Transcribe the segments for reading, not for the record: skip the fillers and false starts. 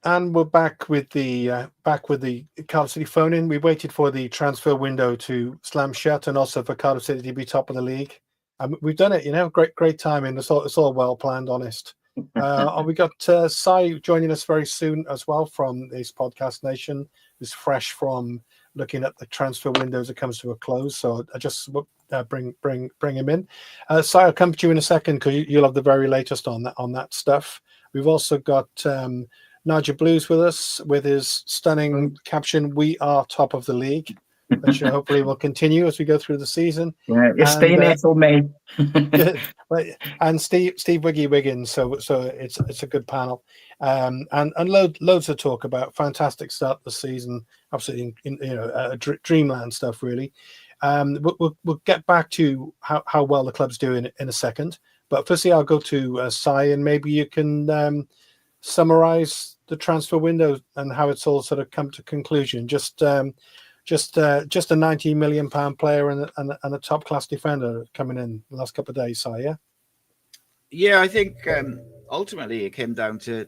And we're back with the Cardiff City phone in. We waited for the transfer window to slam shut, and also for Cardiff City to be top of the league. We've done it. Great timing. It's all well planned. Honest. We got Sai joining us very soon as well from this podcast nation. Who's fresh from looking at the transfer window as it comes to a close. So I just bring him in. Sai, I'll come to you in a second because you'll have the very latest on that stuff. We've also got Nigel Blues with us with his stunning caption, "We are top of the league," which hopefully will continue as we go through the season. Yeah, you're staying there till May. And Steve Wiggy Wiggins, so it's a good panel, and loads of talk about fantastic start to the season, absolutely dreamland stuff really. We'll get back to how well the club's doing in a second, but firstly I'll go to Sai, and maybe you can summarize the transfer window and how it's all sort of come to conclusion. Just a £90 million player and a top class defender coming in the last couple of days. So yeah, I think ultimately it came down to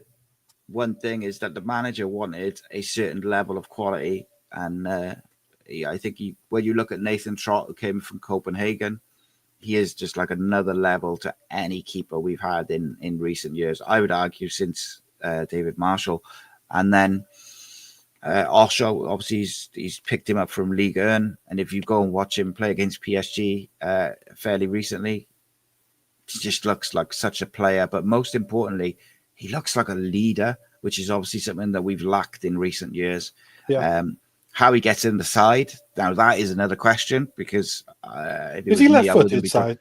one thing, is that the manager wanted a certain level of quality, and I think when you look at Nathan Trott, who came from Copenhagen, he is just like another level to any keeper we've had in recent years. I would argue since David Marshall. And then Osho, obviously he's picked him up from Ligue 1, and if you go and watch him play against PSG fairly recently, he just looks like such a player. But most importantly, he looks like a leader, which is obviously something that we've lacked in recent years. Yeah. How he gets in the side, now that is another question, because is he left-footed side?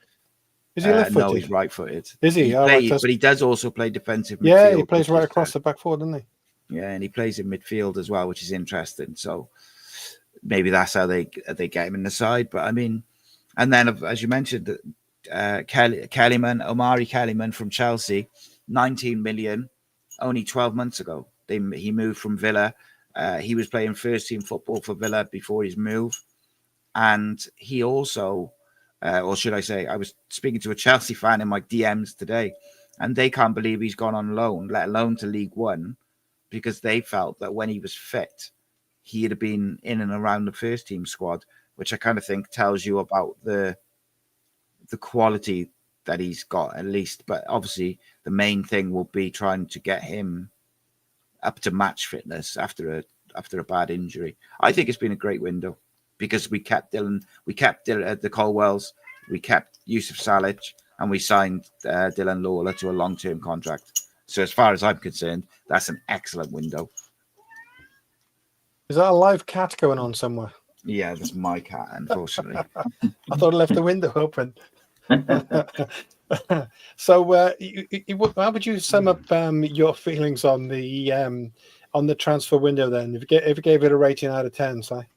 Is he left-footed? No, he's right-footed. Is he? But he does also play defensive midfield. Yeah, he plays right across the back four, doesn't he? Yeah, and he plays in midfield as well, which is interesting. So maybe that's how they get him in the side. But I mean, and then as you mentioned, Omari Kellyman from Chelsea, 19 million, only 12 months ago. He moved from Villa. He was playing first team football for Villa before his move, and he also. Or should I say, I was speaking to a Chelsea fan in my DMs today, and they can't believe he's gone on loan, let alone to League One, because they felt that when he was fit, he'd have been in and around the first team squad, which I kind of think tells you about the quality that he's got, at least. But obviously, the main thing will be trying to get him up to match fitness after a bad injury. I think it's been a great window, because we kept Dylan at the Colwells, we kept Yusuf Salic, and we signed Dylan Lawler to a long-term contract. So as far as I'm concerned, that's an excellent window. Is that a live cat going on somewhere? Yeah, that's my cat, unfortunately. I thought I left the window open. So how would you sum up your feelings on the transfer window then? If you gave it a rating out of 10, say?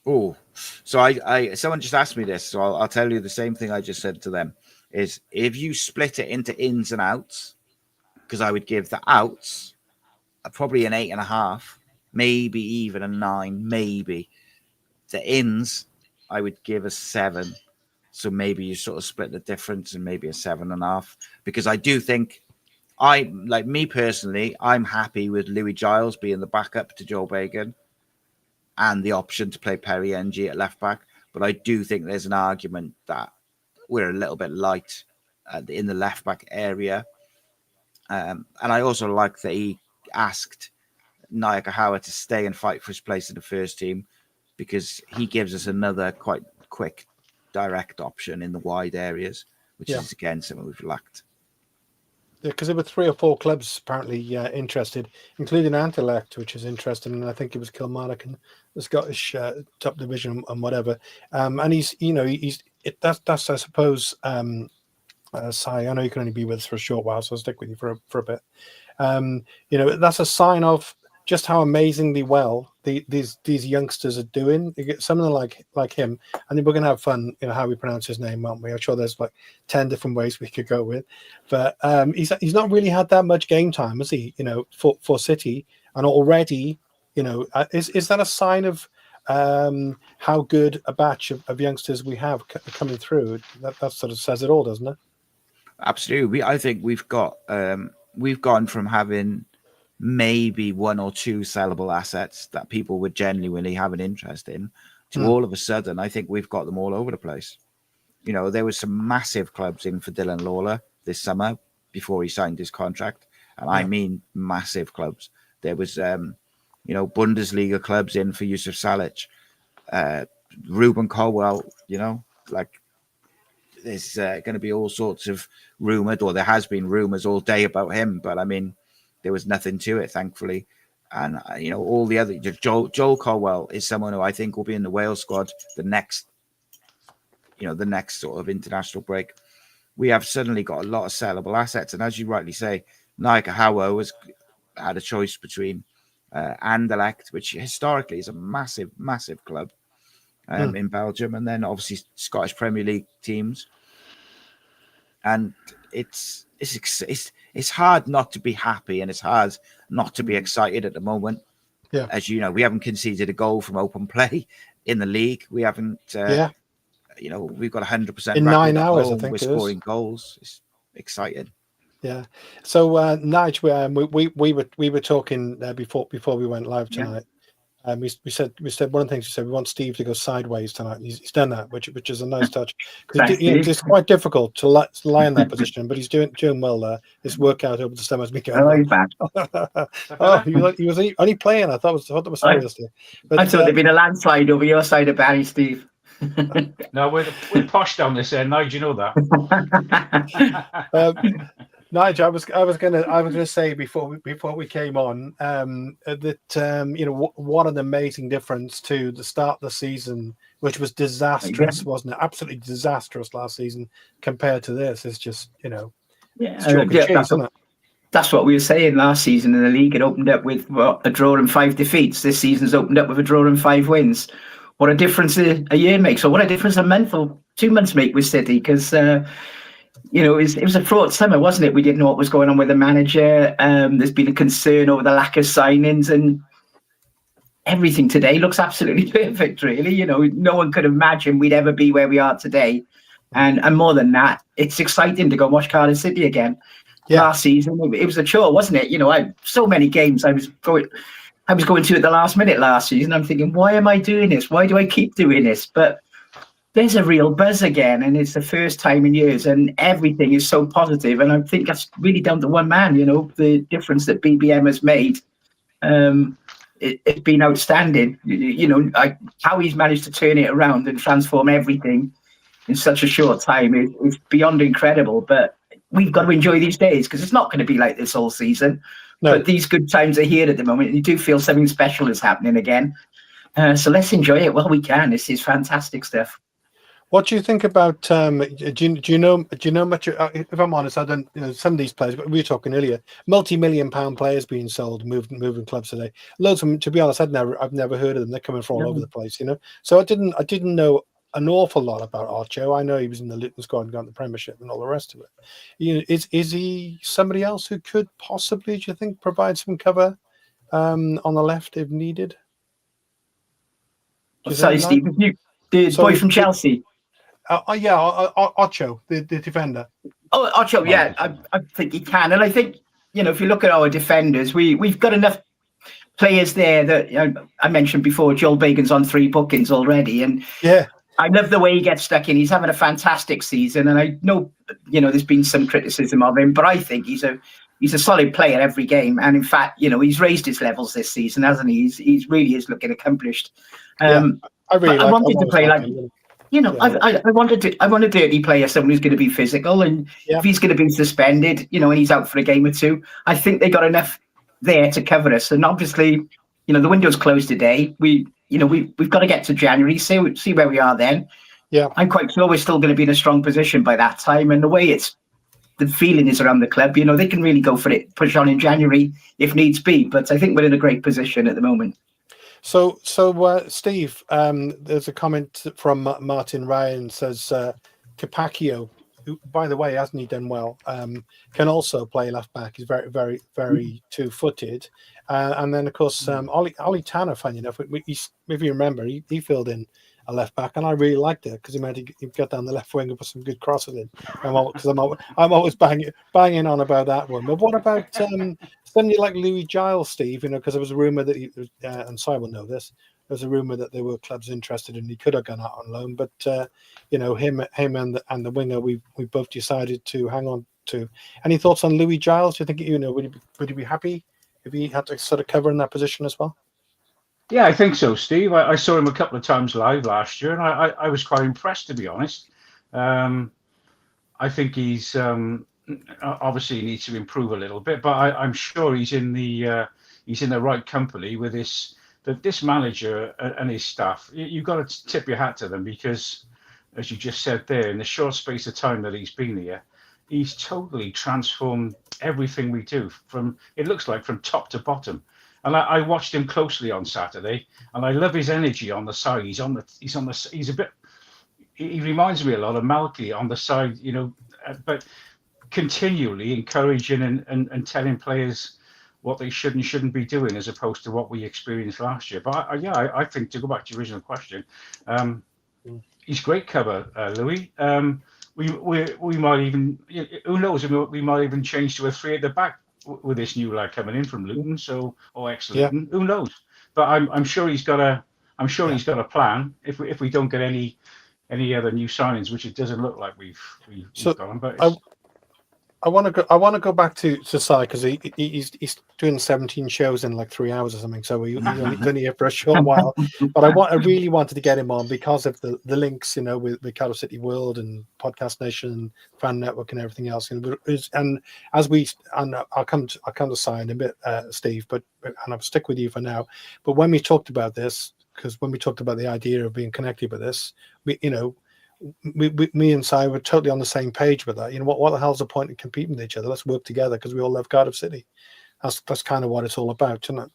Oh, so I someone just asked me this, so I'll tell you the same thing I just said to them, is if you split it into ins and outs, because I would give the outs probably an 8.5, maybe even a 9, maybe. The ins, I would give a 7. So maybe you sort of split the difference and maybe a 7.5, because I do think me personally, I'm happy with Louis Giles being the backup to Joe Bagan, and the option to play Perry NG at left back. But I do think there's an argument that we're a little bit light in the left back area. And I also like that he asked Nyakawa to stay and fight for his place in the first team, because he gives us another quite quick, direct option in the wide areas, which is, again, something we've lacked. Yeah, because there were 3 or 4 clubs apparently interested, including Anderlecht, which is interesting, and I think it was Kilmarnock and the Scottish top division and whatever. And that's I suppose. Sai, I know you can only be with us for a short while, so I'll stick with you for a bit. That's a sign of just how amazingly well these youngsters are doing. You get someone like him, and then we're gonna have fun. How we pronounce his name, aren't we? I'm sure there's like 10 different ways we could go with, but he's not really had that much game time, has he? For City, and already, is that a sign of how good a batch of youngsters we have coming through? That sort of says it all, doesn't it? Absolutely. I think we've gone from having maybe one or two sellable assets that people would genuinely have an interest in, to all of a sudden, I think we've got them all over the place. You know, there was some massive clubs in for Dylan Lawler this summer before he signed his contract. And I mean massive clubs. There was, Bundesliga clubs in for Yusuf Salic, Ruben Colwell, like there's going to be all sorts of rumored, or there has been rumors all day about him. But I mean, there was nothing to it, thankfully. And, all the other, Joel Colwell is someone who I think will be in the Wales squad the next sort of international break. We have suddenly got a lot of sellable assets. And as you rightly say, Naika Hawa has had a choice between Anderlecht, which historically is a massive, massive club in Belgium, and then obviously Scottish Premier League teams. And it's hard not to be happy, and it's hard not to be excited at the moment. Yeah. As you know, we haven't conceded a goal from open play in the league. We haven't. We've got 100% in 9 hours. I think we're scoring goals. It's exciting. Yeah. So, Nigel, we were talking before we went live tonight. We said one of the things we said, we want Steve to go sideways tonight. He's done that, which is a nice touch. It's quite difficult to lie in that position, but he's doing well there. His workout over the summer has been going. Oh, he's back. He was only playing. I thought that was serious. But I thought there'd been a landslide over your side of Barry, Steve. No, we're posh down this end. Nigel, you know that. Nigel, I was gonna say before we came on that what an amazing difference to the start of the season, which was disastrous, wasn't it? Absolutely disastrous last season compared to this. It's just that's what we were saying last season in the league. It opened up with a draw and 5 defeats. This season's opened up with a draw and 5 wins. What a difference a year makes, or what a difference a month or 2 months make with City, because it was a fraught summer, wasn't it? We didn't know what was going on with the manager. There's been a concern over the lack of signings, and everything today looks absolutely perfect, really. No one could imagine we'd ever be where we are today. And more than that, it's exciting to go watch Cardiff City again. Yeah. Last season, it was a chore, wasn't it? So many games I was going to at the last minute last season. I'm thinking, why am I doing this? Why do I keep doing this? But there's a real buzz again, and it's the first time in years, and everything is so positive. And I think that's really down to one man, the difference that BBM has made. It's been outstanding. How he's managed to turn it around and transform everything in such a short time is beyond incredible. But we've got to enjoy these days, because it's not going to be like this all season. No. But these good times are here at the moment. You do feel something special is happening again. So let's enjoy it while we can. This is fantastic stuff. What do you think about? Do you know much? If I'm honest, I don't. Some of these players. We were talking earlier. Multi-million-pound players being sold, moving clubs today. Loads of them. To be honest, I've never heard of them. They're coming from all over the place. So I didn't know an awful lot about Ocho. I know he was in the Luton squad and got in the Premiership and all the rest of it. Is he somebody else who could possibly, do you think, provide some cover on the left if needed? Sorry, Steve. The boy from Chelsea. Ocho, the defender. Oh, Ocho, yeah, I think he can. And I think, if you look at our defenders, we've got enough players there that I mentioned before. Joel Bagan's on 3 bookings already. And I love the way he gets stuck in. He's having a fantastic season. And I know, there's been some criticism of him, but I think he's a solid player every game. And in fact, he's raised his levels this season, hasn't he? He's really is looking accomplished. I wanted to play like... I want a dirty player, someone who's going to be physical, and if he's going to be suspended, and he's out for a game or 2, I think they got enough there to cover us. And obviously, the window's closed today. We've got to get to January, see where we are then. Yeah, I'm quite sure we're still going to be in a strong position by that time. And the way the feeling is around the club, they can really go for it, push on in January if needs be. But I think we're in a great position at the moment. So Steve, there's a comment from Martin Ryan says Capaccio, who, by the way, hasn't he done well, can also play left back. He's very, very, very two-footed. And then, of course, Ollie Tanner, funny enough, if you remember, he filled in a left back, and I really liked it because he made he got down the left wing and put some good crosses in. I'm always banging on about that one. But what about somebody like Louis Giles, Steve? You know, because there was a rumor that he and Simon know this. There was a rumor that there were clubs interested, and he could have gone out on loan. But you know, him and the winger, we both decided to hang on to. Any thoughts on Louis Giles? Do you think would you be happy if he had to sort of cover in that position as well? Yeah, I think so, Steve. I saw him a couple of times live last year, and I was quite impressed, to be honest. I think he's obviously needs to improve a little bit, but I'm sure he's in the right company with this manager and his staff. You've got to tip your hat to them because, as you just said there, in the short space of time that he's been here, he's totally transformed everything we do. It looks like from top to bottom. And I watched him closely on Saturday, and I love his energy on the side. He reminds me a lot of Malky on the side, you know, but continually encouraging and telling players what they should and shouldn't be doing, as opposed to what we experienced last year. But I think, to go back to your original question, he's great cover, Louis. We might even, who knows, we might even change to a 3 at the back with this new lad coming in from Luton, ex-Luton. Who knows? But I'm sure he's got a plan. If we don't get any other new signings, which it doesn't look like we've got them. But I want to go back to Si, because he's doing 17 shows in like 3 hours or something. So he's only here for a short while. But I really wanted to get him on because of the links, you know, with Cardiff City World and Podcast Nation and Fan Network and everything else. And I'll come to Si in a bit, Steve, and I'll stick with you for now. But when we talked about this, because when we talked about the idea of being connected with this, me and Si were totally on the same page with that. You know, what the hell's the point of competing with each other? Let's work together because we all love Cardiff City. That's kind of what it's all about, isn't it?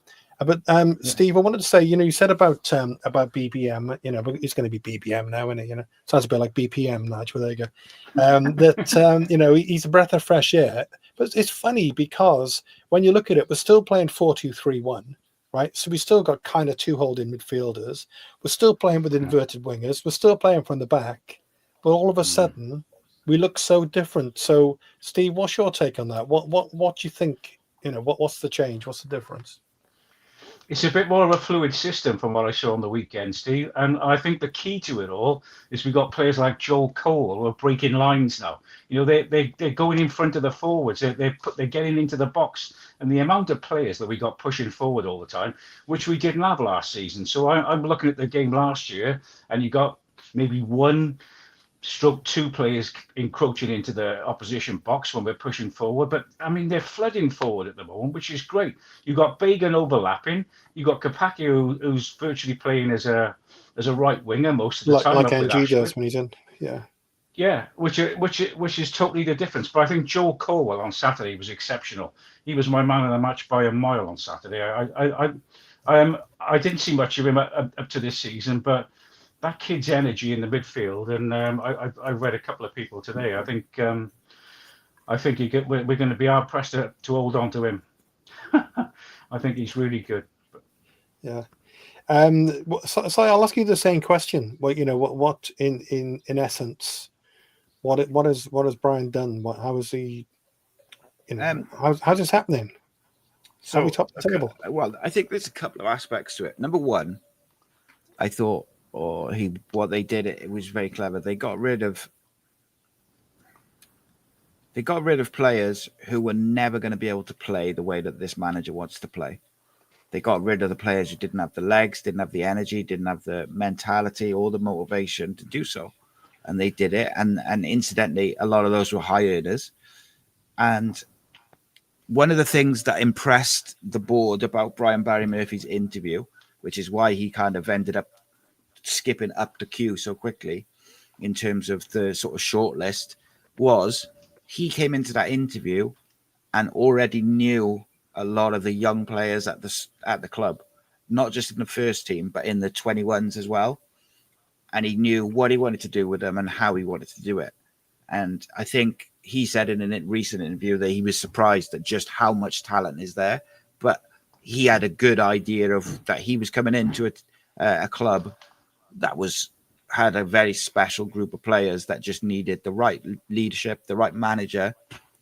But Steve, I wanted to say, you know, you said about BBM, you know, but it's going to be BBM now, isn't it? You know, sounds a bit like BPM, Nigel. There you go. That you know, he's a breath of fresh air. But it's funny because when you look at it, we're still playing 4-2-3-1. Right, so we still got kind of 2 holding midfielders. We're still playing with inverted wingers. We're still playing from the back, but all of a sudden, we look so different. So, Steve, what's your take on that? What do you think? You know, what's the change? What's the difference? It's a bit more of a fluid system from what I saw on the weekend, Steve. And I think the key to it all is we've got players like Joel Cole who are breaking lines now. You know, they're going in front of the forwards. They're getting into the box. And the amount of players that we got pushing forward all the time, which we didn't have last season. So I'm looking at the game last year, and you got maybe 1/2 players encroaching into the opposition box when we're pushing forward. But I mean, they're flooding forward at the moment, which is great. You've got Bagan overlapping. You've got Kapaki who's virtually playing as a right winger most of the time. Like NG does when he's in. Yeah. Yeah, which is totally the difference. But I think Joel Colwell on Saturday was exceptional. He was my man of the match by a mile on Saturday. I didn't see much of him up to this season, but that kid's energy in the midfield, and I read a couple of people today. I think we're going to be hard pressed to hold on to him. I think he's really good. Yeah. So I'll ask you the same question. Well, you know, what in essence, what has Brian done? How is he? You know, how's this happening? So How we top the table? Well, I think there's a couple of aspects to it. Number one, I thought, what they did, it was very clever. They got rid of players who were never going to be able to play the way that this manager wants to play. They got rid of the players who didn't have the legs, didn't have the energy, didn't have the mentality or the motivation to do so. And they did it. And incidentally, a lot of those were high earners. And one of the things that impressed the board about Brian Barry Murphy's interview, which is why he kind of ended up skipping up the queue so quickly in terms of the sort of shortlist, was he came into that interview and already knew a lot of the young players at the club, not just in the first team, but in the 21s as well. And he knew what he wanted to do with them and how he wanted to do it. And I think he said in a recent interview that he was surprised at just how much talent is there. But he had a good idea of that he was coming into a club that was had a very special group of players that just needed the right leadership, the right manager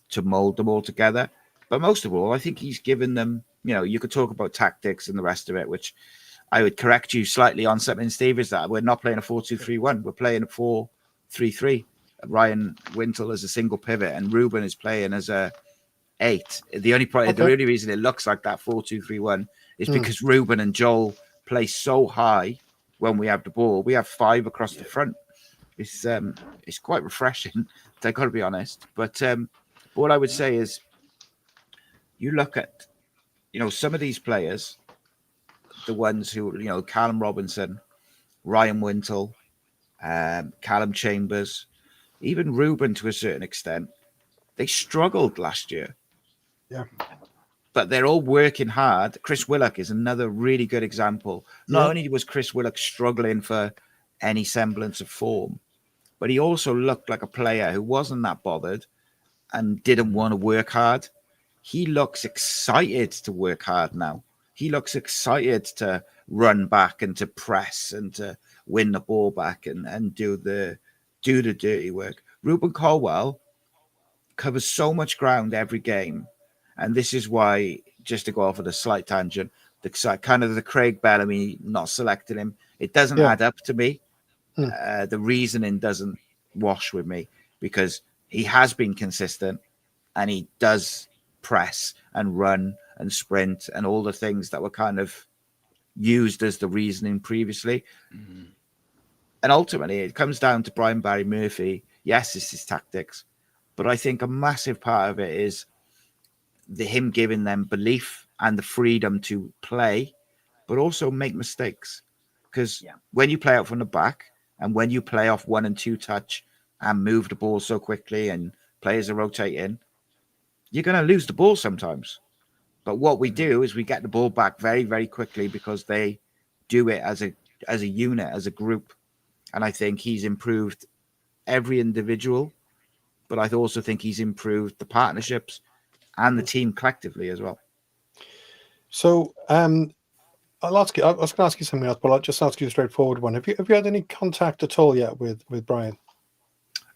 to mold them all together. But most of all, I think he's given them, you could talk about tactics and the rest of it, which I would correct you slightly on something, Steve, is that we're not playing a 4-2-3-1. We're playing a 4-3-3. Ryan Wintle as a single pivot and Ruben is playing as a 8. The only reason it looks like that 4-2-3-1 is because Ruben and Joel play so high when we have the ball. We have 5 across the front. It's quite refreshing, I got to be honest. But what I would say is, you look at, some of these players, the ones who, Callum Robinson, Ryan Wintle, Callum Chambers, even Ruben to a certain extent, they struggled last year. Yeah. But they're all working hard. Chris Willock is another really good example. Not only was Chris Willock struggling for any semblance of form, but he also looked like a player who wasn't that bothered and didn't want to work hard. He looks excited to work hard now. He looks excited to run back and to press and to win the ball back and do the dirty work. Ruben Colwell covers so much ground every game. And this is why, just to go off at a slight tangent, the Craig Bellamy not selecting him, it doesn't add up to me. The reasoning doesn't wash with me, because he has been consistent and he does press and run and sprint and all the things that were kind of used as the reasoning previously. And ultimately, it comes down to Brian Barry Murphy. Yes, it's his tactics, but I think a massive part of it is him giving them belief and the freedom to play, but also make mistakes. Because when you play out from the back and when you play off 1 and 2 touch and move the ball so quickly and players are rotating, you're going to lose the ball sometimes. But what we do is we get the ball back very, very quickly because they do it as a unit, as a group. And I think he's improved every individual, but I also think he's improved the partnerships and the team collectively as well. So I was going to ask you something else, but I'll just ask you a straightforward one. Have you had any contact at all yet with Brian?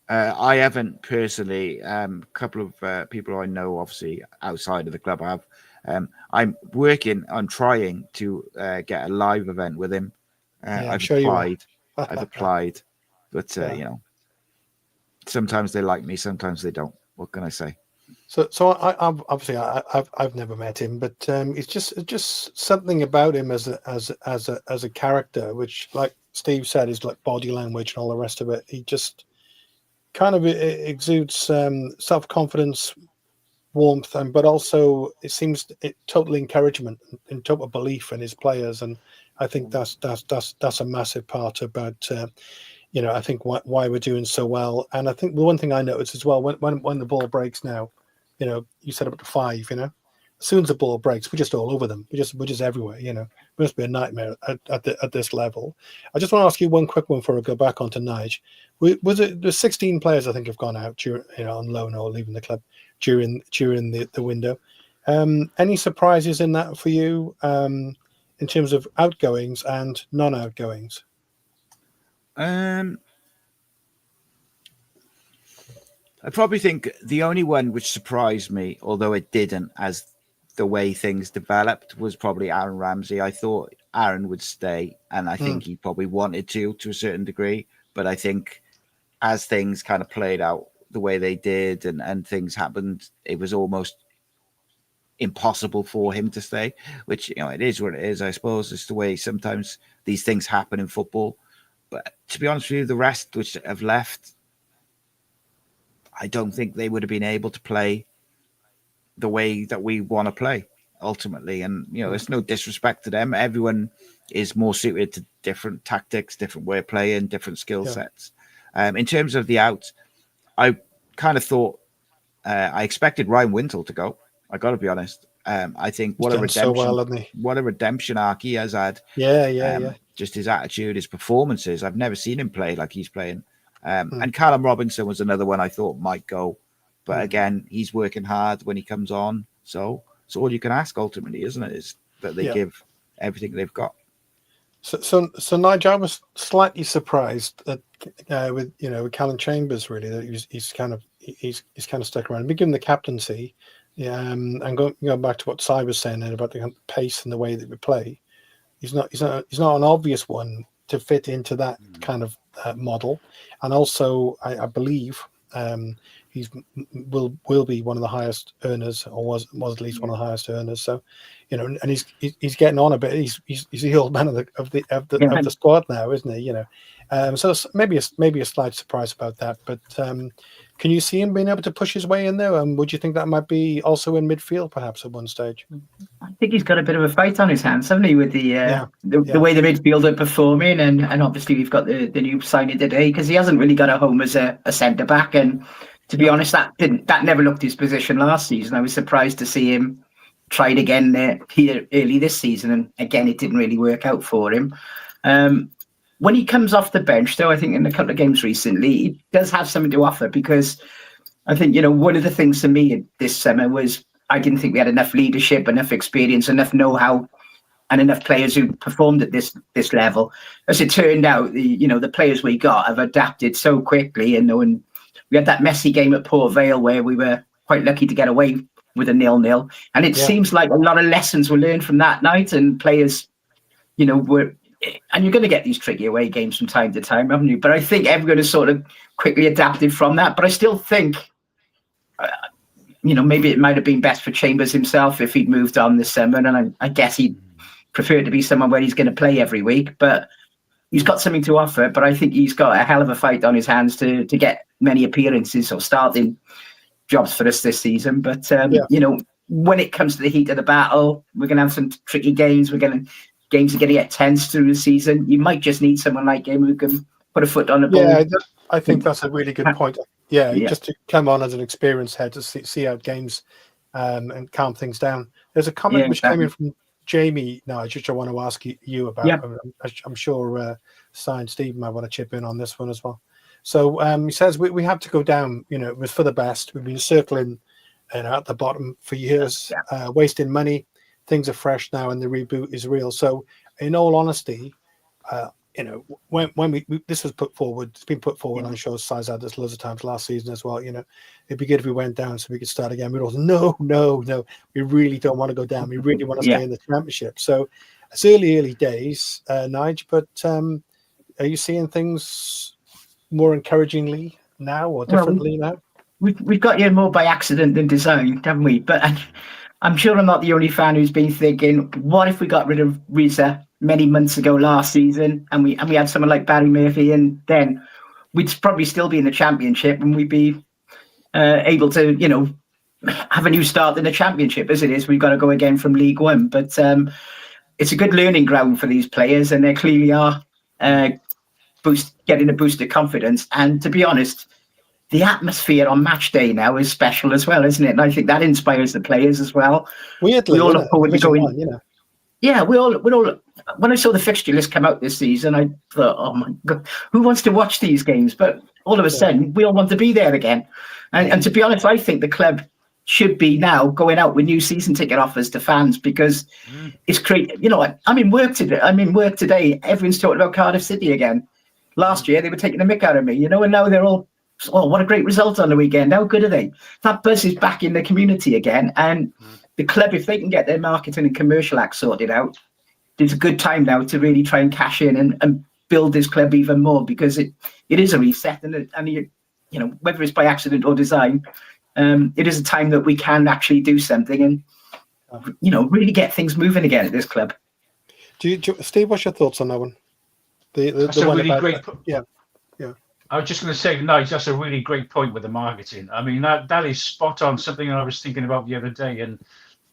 I haven't personally. A couple of people I know, obviously outside of the club, have. I'm trying to get a live event with him. I've applied. I've applied, but sometimes they like me, sometimes they don't. What can I say? So I've never met him, but it's just something about him as a character, which, like Steve said, is like body language and all the rest of it. He just kind of exudes self-confidence, warmth, but also it seems total encouragement and total belief in his players, and I think that's a massive part about I think why we're doing so well. And I think the one thing I noticed as well, when the ball breaks now, you set up to 5, as soon as the ball breaks, we're just all over them. We're just everywhere, It must be a nightmare at this level. I just want to ask you one quick one before I go back onto Nige. Was it the 16 players I think have gone out during, on loan or leaving the club during the window? Any surprises in that for you in terms of outgoings and non-outgoings? I probably think the only one which surprised me, although it didn't, as the way things developed, was probably Aaron Ramsey. I thought Aaron would stay, and I think he probably wanted to a certain degree. But I think as things kind of played out the way they did and things happened, it was almost impossible for him to stay, which, it is what it is, I suppose. It's the way sometimes these things happen in football. But to be honest with you, the rest which have left, I don't think they would have been able to play the way that we want to play ultimately. And, there's no disrespect to them. Everyone is more suited to different tactics, different way of playing, different skill sets. In terms of the out, I kind of thought, I expected Ryan Wintle to go. I got to be honest. I think what a redemption arc he has had. Yeah. Just his attitude, his performances. I've never seen him play like he's playing. And Callum Robinson was another one I thought might go. But again, he's working hard when he comes on. So all you can ask ultimately, isn't it, is that they give everything they've got. So Nigel, I was slightly surprised at with with Callum Chambers, really, that he's kind of stuck around. Been given the captaincy, and going back to what Si was saying there about the pace and the way that we play. He's not an obvious one to fit into that kind of model, and also I believe he's will be one of the highest earners, or was at least one of the highest earners. So, and he's getting on a bit. He's the old man of the squad now, isn't he? So maybe a slight surprise about that. But can you see him being able to push his way in there? And would you think that might be also in midfield, perhaps at one stage? I think he's got a bit of a fight on his hands, haven't he, with the way the midfield are performing, and obviously we've got the new signing today, because he hasn't really got a home as a centre back, and to be honest, that never looked his position last season. I was surprised to see him try it again here early this season, and again it didn't really work out for him. When he comes off the bench, though, I think in a couple of games recently, he does have something to offer, because I think, one of the things for me this summer was I didn't think we had enough leadership, enough experience, enough know-how, and enough players who performed at this level. As it turned out, the players we got have adapted so quickly, and we had that messy game at Port Vale where we were quite lucky to get away with a 0-0, and it seems like a lot of lessons were learned from that night, and players, were. And you're going to get these tricky away games from time to time, haven't you? But I think everyone has sort of quickly adapted from that. But I still think, maybe it might have been best for Chambers himself if he'd moved on this summer. And I guess he'd prefer to be someone where he's going to play every week. But he's got something to offer. But I think he's got a hell of a fight on his hands to get many appearances or starting jobs for us this season. But, when it comes to the heat of the battle, we're going to have some tricky games. Games are going to get tense through the season. You might just need someone like him who can put a foot on the ball. Yeah, I think that's a really good point. Yeah, just to come on as an experienced head to see out games and calm things down. There's a comment which came in from Jamie now, which I want to ask you about. Yeah. I'm sure Si and Steve might want to chip in on this one as well. So he says we have to go down. It was for the best. We've been circling at the bottom for years, wasting money. Things are fresh now, and the reboot is real. So, in all honesty, when we this was put forward, it's been put forward on shows. Size out this loads of times last season as well. It'd be good if we went down so we could start again. We'd all no, we really don't want to go down. We really want to stay in the championship. So, it's early days, Nige. But are you seeing things more encouragingly now or differently now? We've got here more by accident than design, haven't we? But I'm sure I'm not the only fan who's been thinking, what if we got rid of Risa many months ago last season, and we had someone like Barry Murphy, and then we'd probably still be in the championship, and we'd be able to, have a new start in the championship. As it is, we've got to go again from League One. But it's a good learning ground for these players, and they clearly are getting a boost of confidence. And to be honest, the atmosphere on match day now is special as well, isn't it? And I think that inspires the players as well. Weirdly, we all look forward to going. Yeah, we all. When I saw the fixture list come out this season, I thought, oh my God, who wants to watch these games? But all of a sudden, we all want to be there again. And to be honest, I think the club should be now going out with new season ticket offers to fans, because it's great. I'm in work today. Everyone's talking about Cardiff City again. Last year, they were taking the mick out of me, and now they're all, oh, what a great result on the weekend. How good are they? That buzz is back in the community again. And the club, if they can get their marketing and commercial act sorted out, it's a good time now to really try and cash in and build this club even more, because it is a reset. And whether it's by accident or design, it is a time that we can actually do something and, really get things moving again at this club. Steve, what's your thoughts on that one? That's a really great. Yeah. I was just going to say, no, that's a really great point with the marketing. I mean, that is spot on. Something I was thinking about the other day,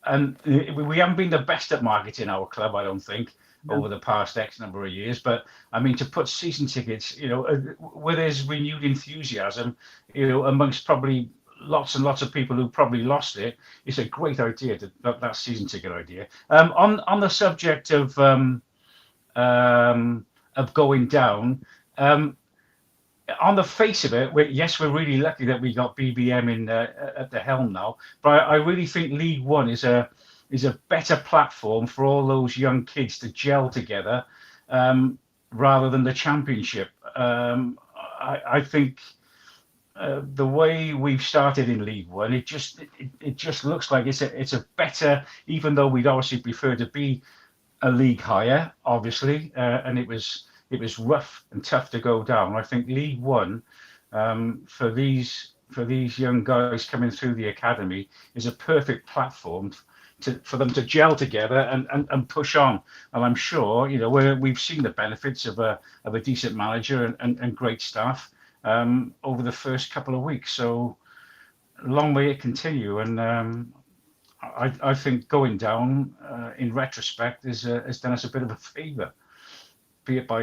and we haven't been the best at marketing our club, I don't think, over the past X number of years. But I mean, to put season tickets, where there's renewed enthusiasm, amongst probably lots and lots of people who probably lost it, it's a great idea. That season ticket idea. On the subject of going down. On the face of it, we're really lucky that we got BBM at the helm now. But I really think League One is a better platform for all those young kids to gel together rather than the Championship. I think the way we've started in League One, it just looks like it's a better, even though we'd obviously prefer to be a league higher, obviously, and it was rough and tough to go down. I think League One, for these young guys coming through the academy, is a perfect platform for them to gel together and push on. And I'm sure, we've seen the benefits of a decent manager and great staff over the first couple of weeks. So long may it continue. And I think going down, in retrospect, has done us a bit of a favour, be it by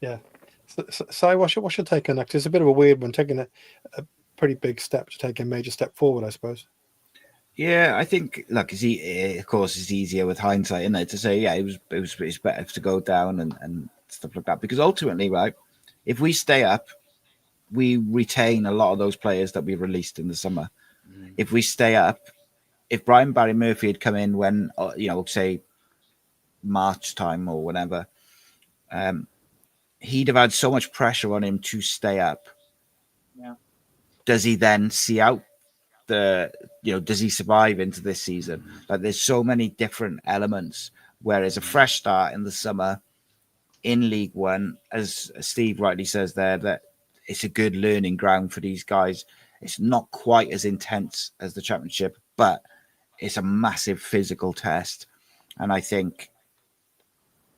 Yeah. So what's your take on that? It's a bit of a weird one, taking a pretty big step to take a major step forward, I suppose. Yeah, I think, look, of course, it's easier with hindsight, isn't it, to say, yeah, it's better to go down and stuff like that. Because ultimately, right, if we stay up, we retain a lot of those players that we released in the summer. If we stay up, if Brian Barry Murphy had come in when, say March time or whatever, he'd have had so much pressure on him to stay up. Yeah. Does he then see out does he survive into this season? Like, there's so many different elements, whereas a fresh start in the summer in League One, as Steve rightly says there, that it's a good learning ground for these guys. It's not quite as intense as the Championship, but it's a massive physical test. And I think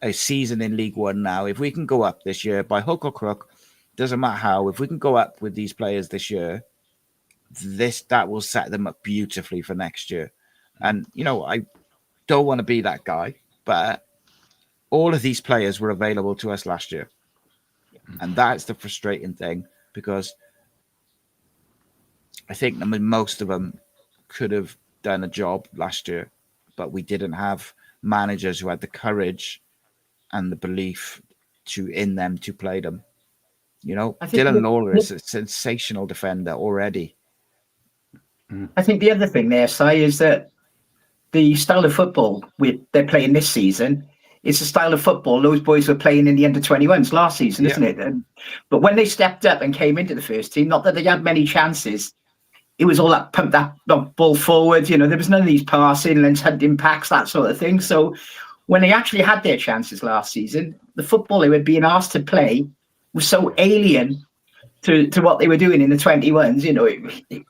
a season in League One now, if we can go up this year by hook or crook, doesn't matter how, if we can go up with these players this year, that will set them up beautifully for next year. And I don't want to be that guy, but all of these players were available to us last year, and that's the frustrating thing, because I think most of them could have done a job last year, but we didn't have managers who had the courage and the belief in them to play them. Dylan Lawler is a sensational defender already. I think the other thing there, Si, is that the style of football they're playing this season, it's a style of football those boys were playing in the under-21s last season, isn't it? But when they stepped up and came into the first team, not that they had many chances, it was all that pump that ball forward. There was none of these passing and hunting packs, that sort of thing. So when they actually had their chances last season, the football they were being asked to play was so alien to what they were doing in the 21s,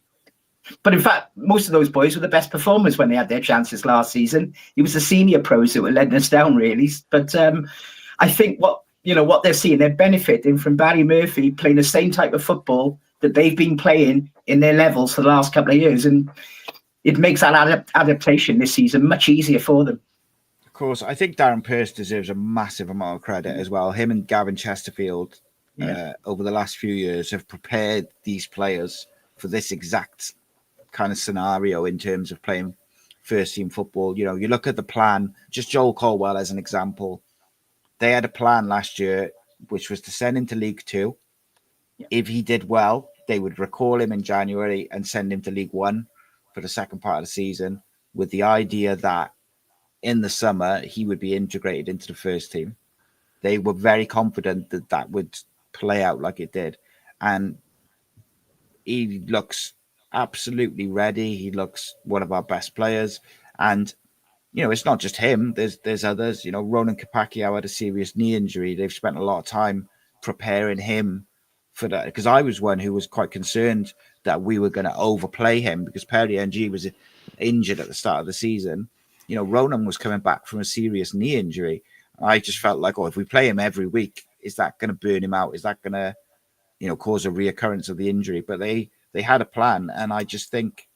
But in fact, most of those boys were the best performers when they had their chances last season. It was the senior pros that were letting us down, really. But I think what they're seeing, they're benefiting from Barry Murphy playing the same type of football that they've been playing in their levels for the last couple of years, and it makes that adaptation this season much easier for them. Of course, I think Darren Pearce deserves a massive amount of credit as well. Him and Gavin Chesterfield over the last few years have prepared these players for this exact kind of scenario in terms of playing first team football. You look at the plan, just Joel Colwell as an example. They had a plan last year, which was to send him to League Two. Yeah. If he did well, they would recall him in January and send him to League One for the second part of the season, with the idea that in the summer he would be integrated into the first team. They were very confident that would play out like it did. And he looks absolutely ready. He looks one of our best players. And, it's not just him. There's others. Ronan Kapakio had a serious knee injury. They've spent a lot of time preparing him for that, because I was one who was quite concerned that we were going to overplay him because Perry NG was injured at the start of the season. Ronan was coming back from a serious knee injury. I just felt like, if we play him every week, is that going to burn him out? Is that going to, cause a reoccurrence of the injury? But they had a plan, and I just think,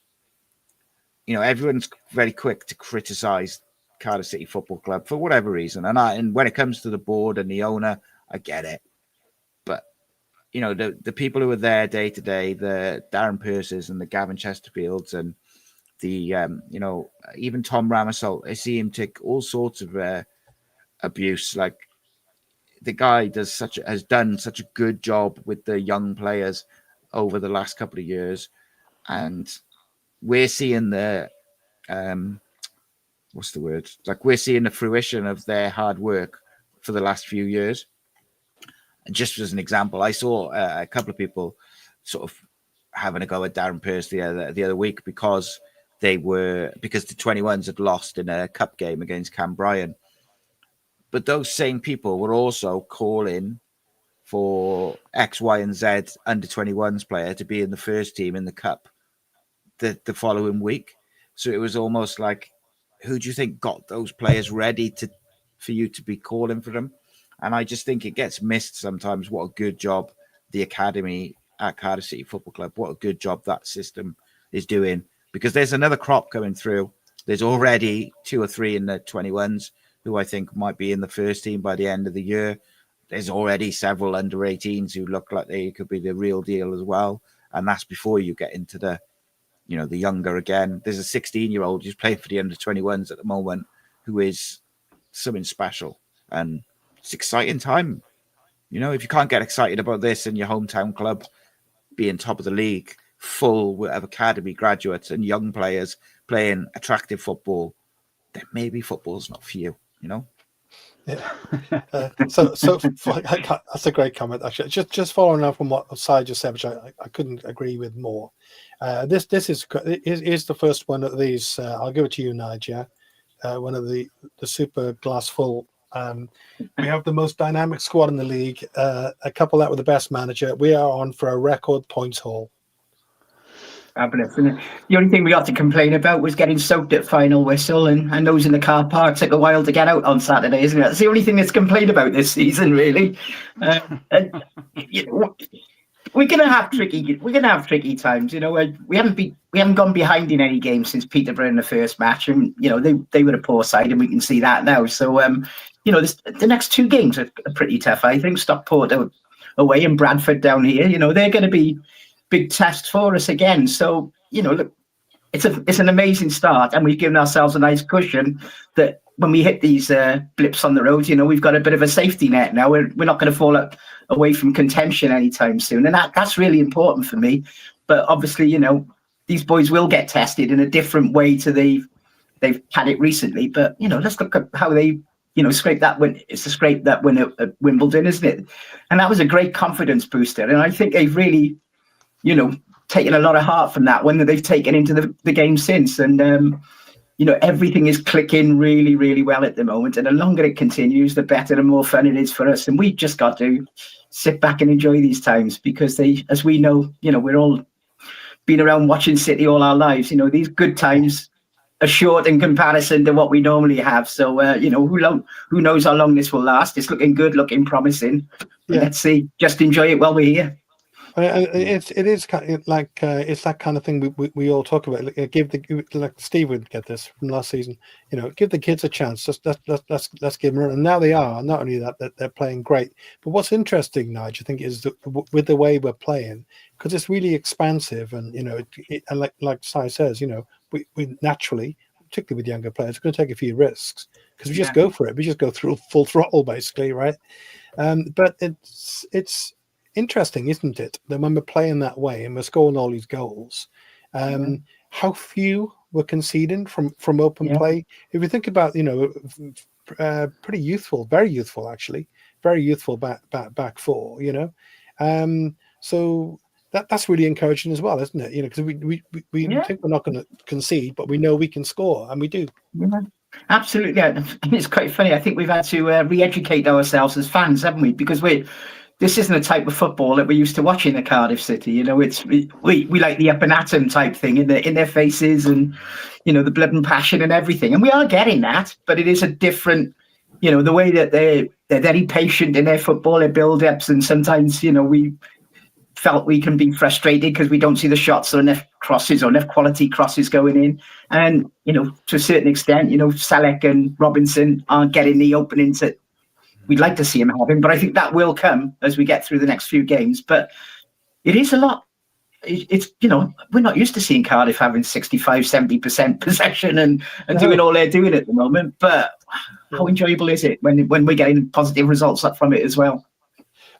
everyone's very quick to criticize Cardiff City Football Club for whatever reason. And when it comes to the board and the owner, I get it. But, the people who are there day to day, the Darren Pearces and the Gavin Chesterfields and the, even Tom Ramasolt, I see him take all sorts of abuse. Like, the guy has done such a good job with the young players over the last couple of years, and we're seeing the what's the word? Like we're seeing the fruition of their hard work for the last few years. And just as an example, I saw a couple of people sort of having a go at Darren Pearce the other week because the 21s had lost in a cup game against Cambrian. But those same people were also calling for X, Y, and Z under 21s player to be in the first team in the cup the following week. So it was almost like, who do you think got those players ready for you to be calling for them? And I just think it gets missed sometimes what a good job the academy at Cardiff City Football Club, what a good job that system is doing. Because there's another crop coming through. There's already 2 or 3 in the 21s who I think might be in the first team by the end of the year. There's already several under 18s who look like they could be the real deal as well. And that's before you get into the younger again. There's a 16-year-old who's playing for the under 21s at the moment who is something special. And it's exciting time. If you can't get excited about this in your hometown club being top of the league, full of academy graduates and young players playing attractive football, then maybe football's not for you, Yeah. So that's a great comment. Actually, just following up from what Si just said, which I couldn't agree with more. This is the first one of these. I'll give it to you, Nigel. One of the super glass full. We have the most dynamic squad in the league. A couple that with the best manager. We are on for a record points haul. Fabulous, isn't it? The only thing we got to complain about was getting soaked at final whistle, and those in the car park took a while to get out on Saturday, isn't it? That's the only thing that's complained about this season, really. We're gonna have tricky times. We haven't gone behind in any game since Peterborough in the first match, and they were a poor side, and we can see that now. So the next 2 games are pretty tough. I think Stockport away and Bradford down here. They're going to be big tests for us again. So look, it's an amazing start, and we've given ourselves a nice cushion that when we hit these blips on the road, we've got a bit of a safety net now. We're not going to fall away from contention anytime soon, and that's really important for me. But obviously, these boys will get tested in a different way to they've had it recently. But let's look at how they scrape that win. It's a scrape that win at Wimbledon, isn't it? And that was a great confidence booster, and I think they've really taken a lot of heart from that one that they've taken into the game since. And, everything is clicking really, really well at the moment. And the longer it continues, the better and more fun it is for us. And we've just got to sit back and enjoy these times because as we know, we're all been around watching City all our lives. These good times are short in comparison to what we normally have. So, who knows how long this will last? It's looking good, looking promising. Yeah. Let's see. Just enjoy it while we're here. It is kind of like it's that kind of thing we all talk about. Like Steve would get this from last season. Give the kids a chance. Just let's give them a run. And now they are. Not only that they're playing great, but what's interesting, Nigel, I think, is with the way we're playing, because it's really expansive, and and like Si says, we naturally, particularly with younger players, are going to take a few risks because we just go for it. We just go through full throttle, basically, right? But it's interesting, isn't it, that when we're playing that way and we're scoring all these goals, how few we're conceding from open play. If you think about, pretty youthful, very youthful actually, very youthful back four, so that's really encouraging as well, isn't it? Because we think we're not going to concede, but we know we can score, and we do. Yeah. Absolutely, and it's quite funny. I think we've had to re-educate ourselves as fans, haven't we? Because this isn't a type of football that we're used to watching at Cardiff City. We like the up and atom type thing in their faces, and the blood and passion and everything. And we are getting that, but it is a different, the way that they're very patient in their football, their build-ups, and sometimes we felt we can be frustrated because we don't see the shots or enough crosses or enough quality crosses going in. And to a certain extent, Salek and Robinson aren't getting the openings that we'd like to see him having, but I think that will come as we get through the next few games. But it is a lot. It's we're not used to seeing Cardiff having 65-70% possession and doing all they're doing at the moment. But how enjoyable is it when we're getting positive results up from it as well?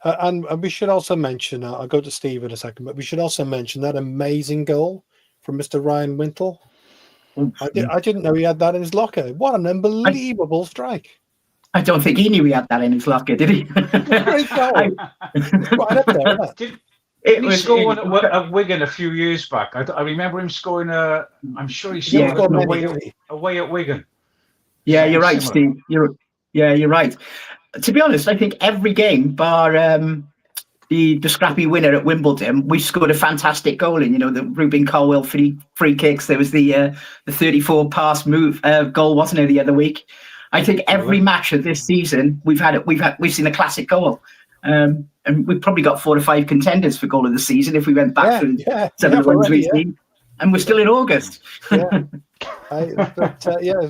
And we should also mention, I'll go to Steve in a second, but we should also mention that amazing goal from Mr. Ryan Wintle. I didn't know he had that in his locker. What an unbelievable strike! I don't think he knew he had that in his locker, did he? Great goal. I- Right up there, isn't it? Didn't it he was score one at Wigan a few years back? I remember him scoring I'm sure he He Yeah, scored scored one many, didn't he? away at Wigan. Yeah, you're right, Similar. Steve. You're right. To be honest, I think every game, bar the scrappy winner at Wimbledon, we scored a fantastic goal in. You know, the Ruben Colwell free kicks. There was the 34 pass move goal, wasn't it, the other week? I think every match of this season we've seen a classic goal. And we've probably got 4 or 5 contenders for goal of the season if we went back through some of the ones we've seen. And we're still in August. Yeah.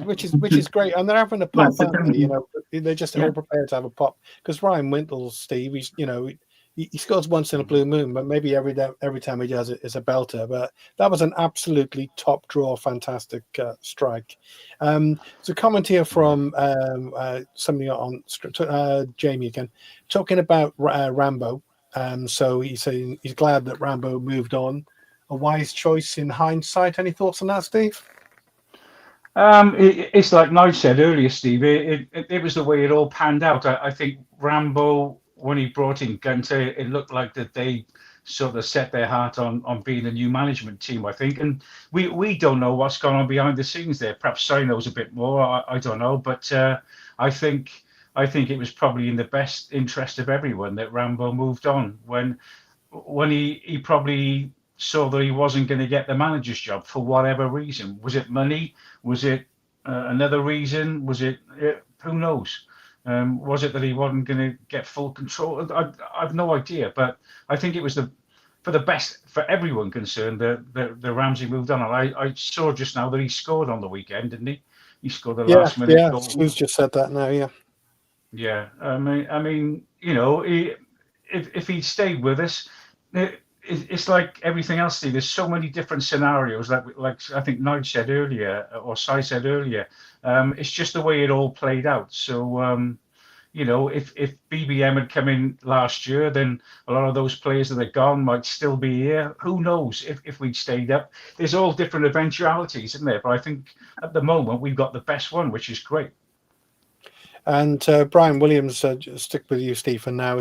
Which is great, and they're having a pop, aren't they? You know, they're just all prepared to have a pop. Because Ryan Wintle, Steve, he scores once in a blue moon, but maybe every time he does it is a belter. But that was an absolutely top draw, fantastic strike. So comment here from somebody on Jamie again, talking about Rambo. So he's saying he's glad that Rambo moved on. A wise choice in hindsight. Any thoughts on that, Steve? It's like Nige said earlier, Steve. It was the way it all panned out. I think Rambo, when he brought in Gunter, it looked like that they sort of set their heart on being a new management team, I think. And we don't know what's going on behind the scenes there. Perhaps Si knows a bit more. I don't know. But I think it was probably in the best interest of everyone that Rambo moved on when he probably saw that he wasn't going to get the manager's job for whatever reason. Was it money? Was it another reason? Was it who knows? Was it that he wasn't going to get full control? I've no idea, but I think it was for the best for everyone concerned that the Ramsey moved on. And I saw just now that he scored on the weekend, didn't he? He scored the last minute goal. Who's just said that now? Yeah. Yeah. I mean, you know, if he'd stayed with us, it's like everything else, Steve. There's so many different scenarios, like I think Nige said earlier, or Si said earlier. It's just the way it all played out. So, you know, if BBM had come in last year, then a lot of those players that are gone might still be here. Who knows if we'd stayed up? There's all different eventualities, isn't there? But I think at the moment we've got the best one, which is great. And Brian Williams, stick with you, Stephen. Now,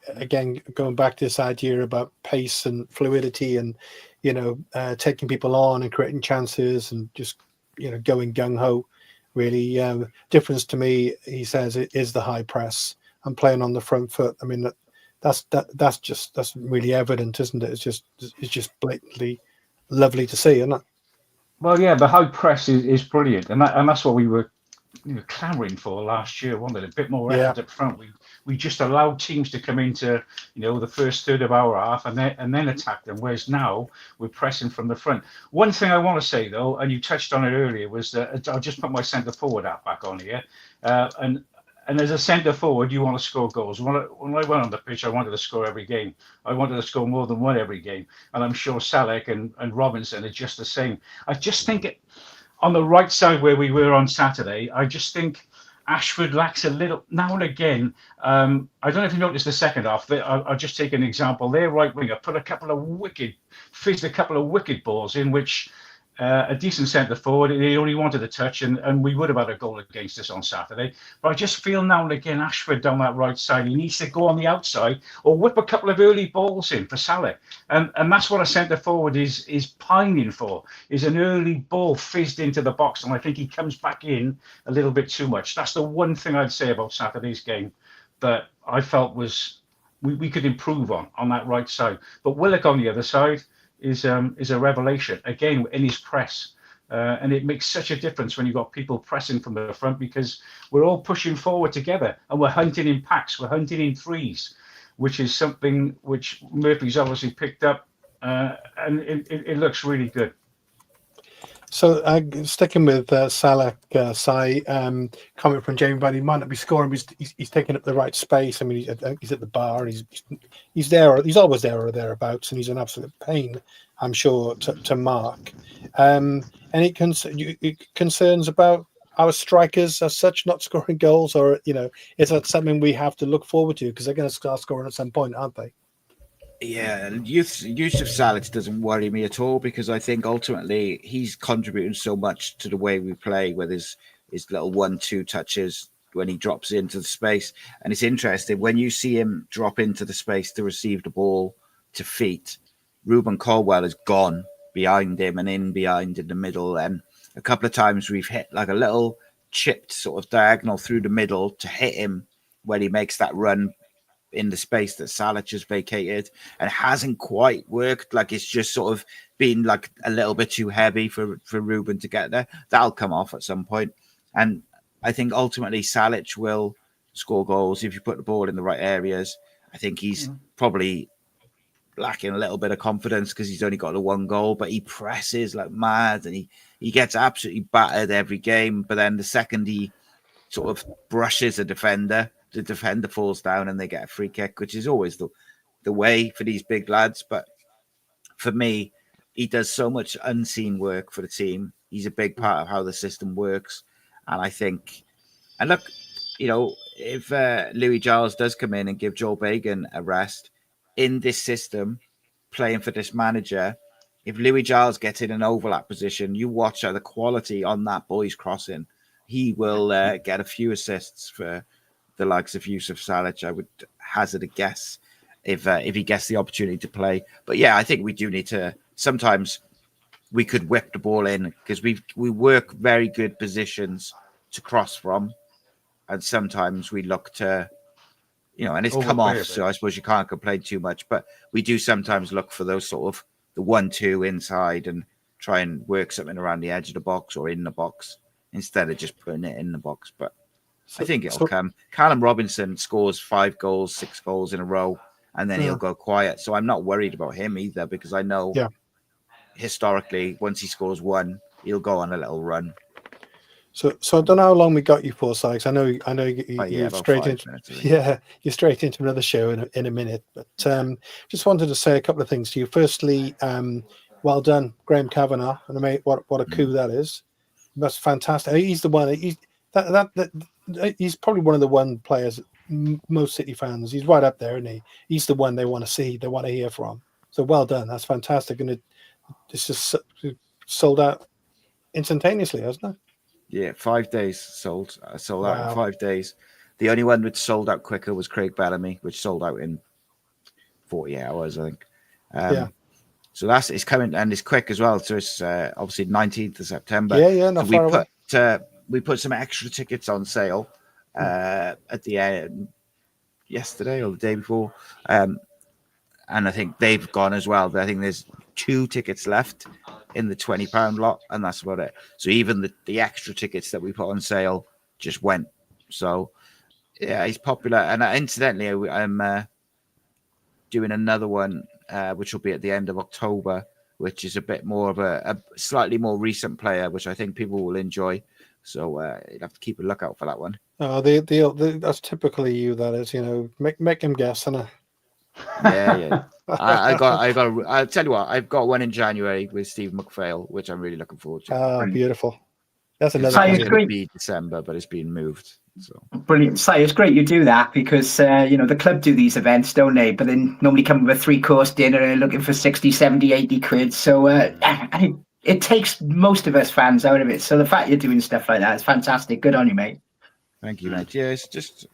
again, going back to this idea about pace and fluidity, and taking people on and creating chances, and just going gung ho. Really, difference to me, he says, it is the high press and playing on the front foot. I mean, that's really evident, isn't it? It's just blatantly lovely to see, isn't it? Well, yeah, the high press is brilliant, and that's what we were clamoring for last year, wasn't it? A bit more effort up front. We just allowed teams to come into the first third of our half and then attack them, whereas now we're pressing from the front. One thing I want to say though, and you touched on it earlier, was that I'll just put my centre forward hat back on here, and as a centre forward you want to score goals. When I went on the pitch, I wanted to score every game. I wanted to score more than one every game, and I'm sure Salek and Robinson are just the same. I just think on the right side where we were on Saturday, I just think Ashford lacks a little now and again. I don't know if you noticed the second half. I'll just take an example. Their right winger fizzed a couple of wicked balls in which a decent centre forward, he only wanted a touch, and we would have had a goal against us on Saturday. But I just feel now and again Ashford down that right side, he needs to go on the outside or whip a couple of early balls in for Salah. And that's what a centre forward is pining for, is an early ball fizzed into the box. And I think he comes back in a little bit too much. That's the one thing I'd say about Saturday's game that I felt was we could improve on that right side. But Willock on the other side is a revelation again in his press, and it makes such a difference when you've got people pressing from the front, because we're all pushing forward together and we're hunting in packs, we're hunting in threes, which is something which Murphy's obviously picked up, and it looks really good. So sticking with Salah, comment from Jamie, but he might not be scoring. He's taking up the right space. I mean, he's at the bar. He's there. He's always there or thereabouts, and he's an absolute pain, I'm sure, to mark. Any concerns about our strikers as such not scoring goals, or is that something we have to look forward to, because they're going to start scoring at some point, aren't they? Yeah, Yusuf Salic doesn't worry me at all because I think ultimately he's contributing so much to the way we play with his little 1-2 touches when he drops into the space. And it's interesting when you see him drop into the space to receive the ball to feet, Ruben Caldwell is gone behind him and in behind in the middle. And a couple of times we've hit like a little chipped sort of diagonal through the middle to hit him when he makes that run in the space that Salic has vacated, and it hasn't quite worked. Like it's just sort of been like a little bit too heavy for Ruben to get there. That'll come off at some point. And I think ultimately Salic will score goals if you put the ball in the right areas. I think he's probably lacking a little bit of confidence because he's only got the one goal, but he presses like mad and he gets absolutely battered every game. But then the second he sort of brushes a defender, the defender falls down and they get a free kick, which is always the way for these big lads. But for me, he does so much unseen work for the team. He's a big part of how the system works. And I think, and look, you know, if Louis Giles does come in and give Joel Bagan a rest in this system, playing for this manager, if Louis Giles gets in an overlap position, you watch the quality on that boy's crossing. He will get a few assists for the likes of Yusuf Salic. I would hazard a guess if he gets the opportunity to play. But yeah, I think we do need to. Sometimes we could whip the ball in because we work very good positions to cross from, and sometimes we look to, you know, and it's come off. So I suppose you can't complain too much. But we do sometimes look for those sort of the 1-2 inside and try and work something around the edge of the box or in the box instead of just putting it in the box. But I think it'll come. Callum Robinson scores 5 goals, 6 goals in a row, and then he'll go quiet. So I'm not worried about him either because I know historically, once he scores 1, he'll go on a little run. So I don't know how long we got you for, Sykes. I know you're straight into you're straight into another show in a minute. But just wanted to say a couple of things to you. Firstly, well done, Graham Kavanagh, and mate, what a coup that is. That's fantastic. He's the one. He's probably one of the one players most City fans. He's right up there, isn't he? He's the one they want to see, they want to hear from. So well done. That's fantastic, and it's just sold out instantaneously, hasn't it? Yeah, 5 days sold out in 5 days. The only one which sold out quicker was Craig Bellamy, which sold out in 48 hours, I think. So it's coming and it's quick as well. So it's obviously 19th of September. Not far away. We put some extra tickets on sale at the end yesterday or the day before, and I think they've gone as well. I think there's 2 tickets left in the £20 lot, and that's about it. So even the extra tickets that we put on sale just went. So yeah, he's popular. And incidentally, I'm doing another one, which will be at the end of October, which is a bit more of a slightly more recent player, which I think people will enjoy. So you'll have to keep a lookout for that one. Oh, that's typically you. That is, you know, make him guess, and yeah. I'll tell you what, I've got one in January with Steve McPhail, which I'm really looking forward to. Oh, beautiful. That's another. It's going to be December, but it's been moved. So brilliant. Si, it's great you do that because the club do these events, don't they? But then normally come with a 3-course dinner and looking for 60, 70, 80 quid. So it takes most of us fans out of it. So the fact you're doing stuff like that is fantastic. Good on you, mate. Thank you, mate. Yeah, it's just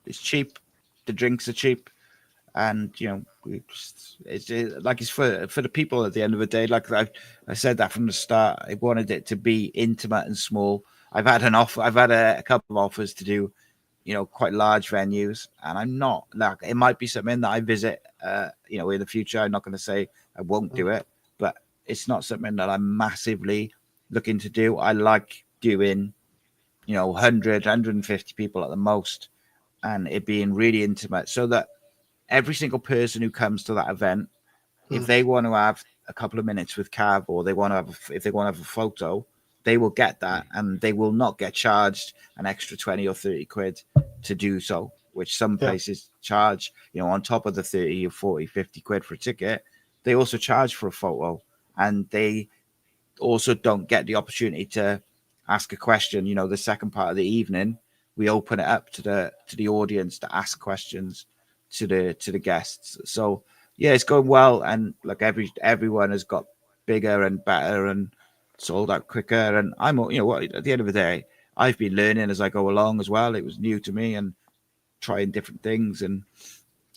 it's cheap. The drinks are cheap. And it's for the people at the end of the day. Like I said that from the start, I wanted it to be intimate and small. I've had a couple of offers to do, quite large venues, and I'm not like it might be something that I visit, in the future. I'm not going to say I won't do it, but it's not something that I'm massively looking to do. I like doing, 100, 150 people at the most, and it being really intimate, so that every single person who comes to that event, if they want to have a couple of minutes with Cav, or if they want to have a photo, they will get that, and they will not get charged an extra 20 or 30 quid to do so, which some places charge, on top of the 30 or 40, 50 quid for a ticket. They also charge for a photo, and they also don't get the opportunity to ask a question. The second part of the evening, we open it up to the audience to ask questions to the guests. So yeah, it's going well, and like everyone has got bigger and better and sold out quicker. And I'm, you know what, at the end of the day, I've been learning as I go along as well. It was new to me and trying different things. And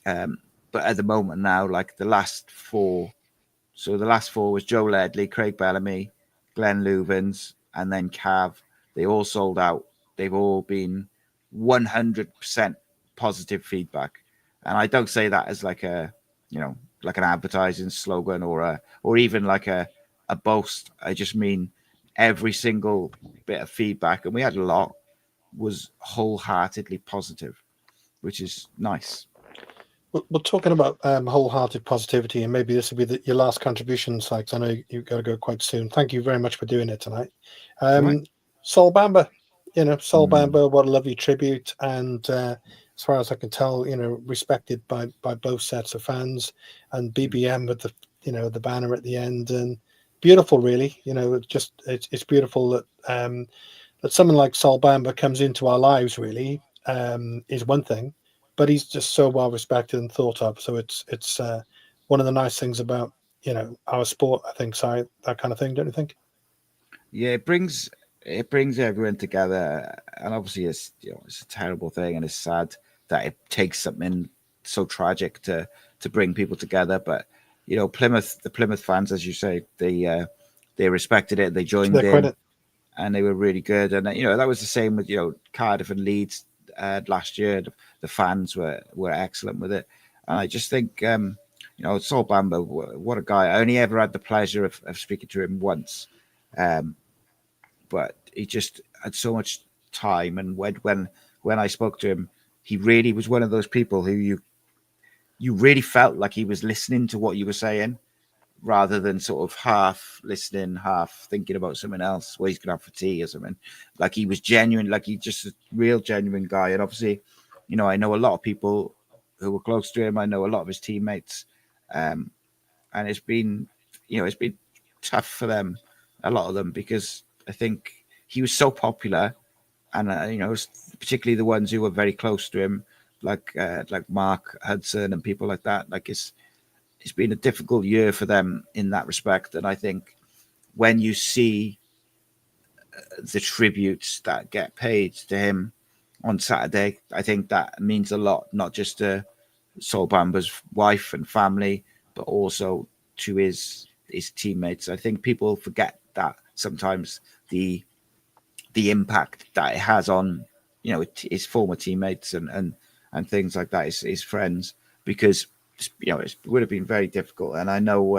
but at the moment now, like the last four was Joe Ledley, Craig Bellamy, Glenn Louvens, and then Cav. They all sold out. They've all been 100% positive feedback. And I don't say that as like a, you know, like an advertising slogan or even like a boast. I just mean every single bit of feedback, and we had a lot, was wholeheartedly positive, which is nice. We're talking about wholehearted positivity, and maybe this will be your last contribution, Sykes. I know you've got to go quite soon. Thank you very much for doing it tonight. Right. Sol Bamba, Sol Bamba, what a lovely tribute. And as far as I can tell, respected by both sets of fans, and BBM with the banner at the end, and beautiful, really. It's beautiful that that someone like Sol Bamba comes into our lives, really, is one thing. But he's just so well respected and thought of. So it's one of the nice things about our sport, I think. Si, that kind of thing, don't you think? Yeah, it brings everyone together, and obviously it's a terrible thing, and it's sad that it takes something so tragic to bring people together. But the Plymouth fans, as you say, they respected it, they joined in, and they were really good. And that was the same with Cardiff and Leeds last year. The fans were excellent with it, and I just think Sol Bamba, what a guy. I only ever had the pleasure of speaking to him once, but he just had so much time. And when I spoke to him, he really was one of those people who you really felt like he was listening to what you were saying, rather than sort of half listening, half thinking about something else, what he's gonna have for tea or something. Like he was genuine, like he just a real genuine guy. And obviously, I know a lot of people who were close to him. I know a lot of his teammates, and it's been tough for them, a lot of them, because I think he was so popular, and particularly the ones who were very close to him, like Mark Hudson and people like that. Like it's been a difficult year for them in that respect. And I think when you see the tributes that get paid to him on Saturday, I think that means a lot, not just to Sol Bamba's wife and family, but also to his teammates. I think people forget that sometimes, the impact that it has on his former teammates and things like that, his friends, because it would have been very difficult. And I know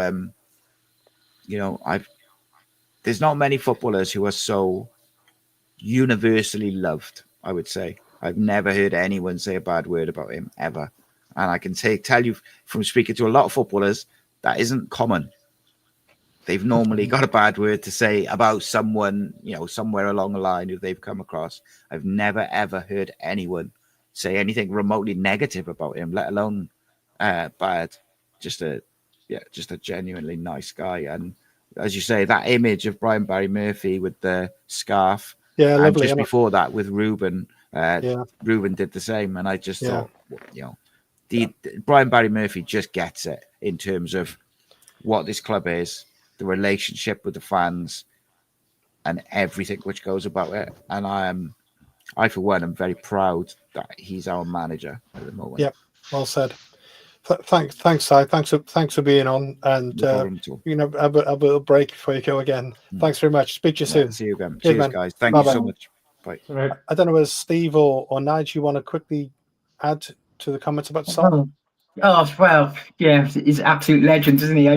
there's not many footballers who are so universally loved. I would say I've never heard anyone say a bad word about him ever, and I can tell you from speaking to a lot of footballers, that isn't common. They've normally got a bad word to say about someone, somewhere along the line who they've come across. I've never ever heard anyone say anything remotely negative about him, let alone bad. Just a genuinely nice guy. And as you say, that image of Brian Barry Murphy with the scarf, and lovely, just before that with Ruben, Ruben did the same. And I just thought, the Brian Barry Murphy just gets it in terms of what this club is, the relationship with the fans, and everything which goes about it. And I for one am very proud that he's our manager at the moment. Yeah, well said. Thanks, Si. Thanks for being on, and have a little break before you go again. Thanks very much. Speak to you soon. See you again. Cheers, guys. Thank you so much. Bye. Right. I don't know whether Steve or Nigel, you want to quickly add to the comments about Sol? Oh well, yeah, he's an absolute legend, isn't he?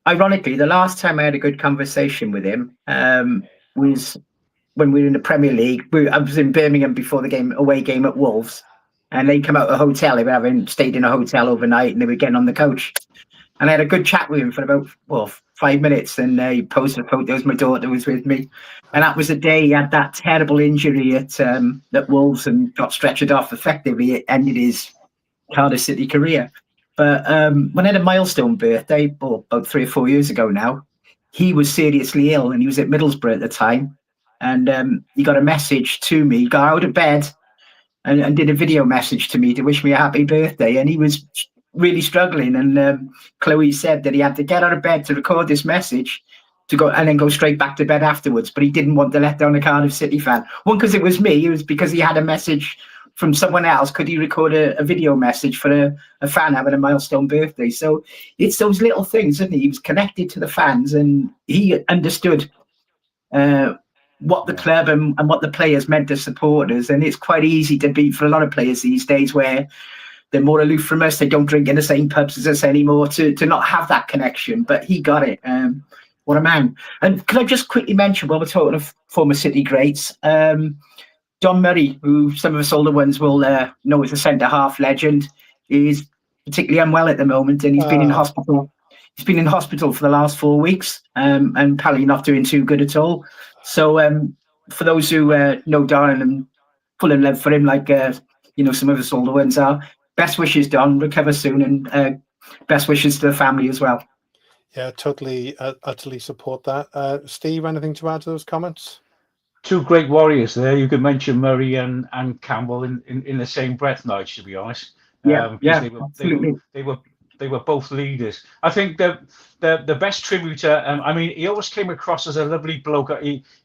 Ironically, the last time I had a good conversation with him was when we were in the Premier League. I was in Birmingham before the away game at Wolves, and they come out of a hotel. They were having stayed in a hotel overnight, and they were getting on the coach. And I had a good chat with him for about 5 minutes, and he posted photos. My daughter was with me, and that was the day he had that terrible injury at Wolves and got stretchered off. Effectively, it ended his Cardiff City career. But when I had a milestone birthday, about 3 or 4 years ago now, he was seriously ill, and he was at Middlesbrough at the time. And he got a message to me. Got out of bed and did a video message to me to wish me a happy birthday. And he was really struggling. And Chloe said that he had to get out of bed to record this message to go and then go straight back to bed afterwards. But he didn't want to let down a Cardiff City fan. One, because it was me. It was because he had a message from someone else. Could he record a video message for a fan having a milestone birthday? So it's those little things, isn't he? He was connected to the fans, and he understood what the club and what the players meant to supporters. And it's quite easy to be, for a lot of players these days, where they're more aloof from us. They don't drink in the same pubs as us anymore, to not have that connection. But he got it. What a man. And can I just quickly mention, while we're talking of former City greats, Don Murray, who some of us older ones will know as a centre-half legend, is particularly unwell at the moment, and he's been in hospital. He's been in hospital for the last 4 weeks, and apparently not doing too good at all. So for those who know Don and full in love for him, like some of us older ones are, best wishes, Don. Recover soon, and best wishes to the family as well. Yeah, totally, utterly support that. Steve, anything to add to those comments? Two great warriors there. You could mention Murray and Campbell in the same breath, Nigel, to be honest. Absolutely. They were both leaders. I think the best tributor. I mean, he always came across as a lovely bloke.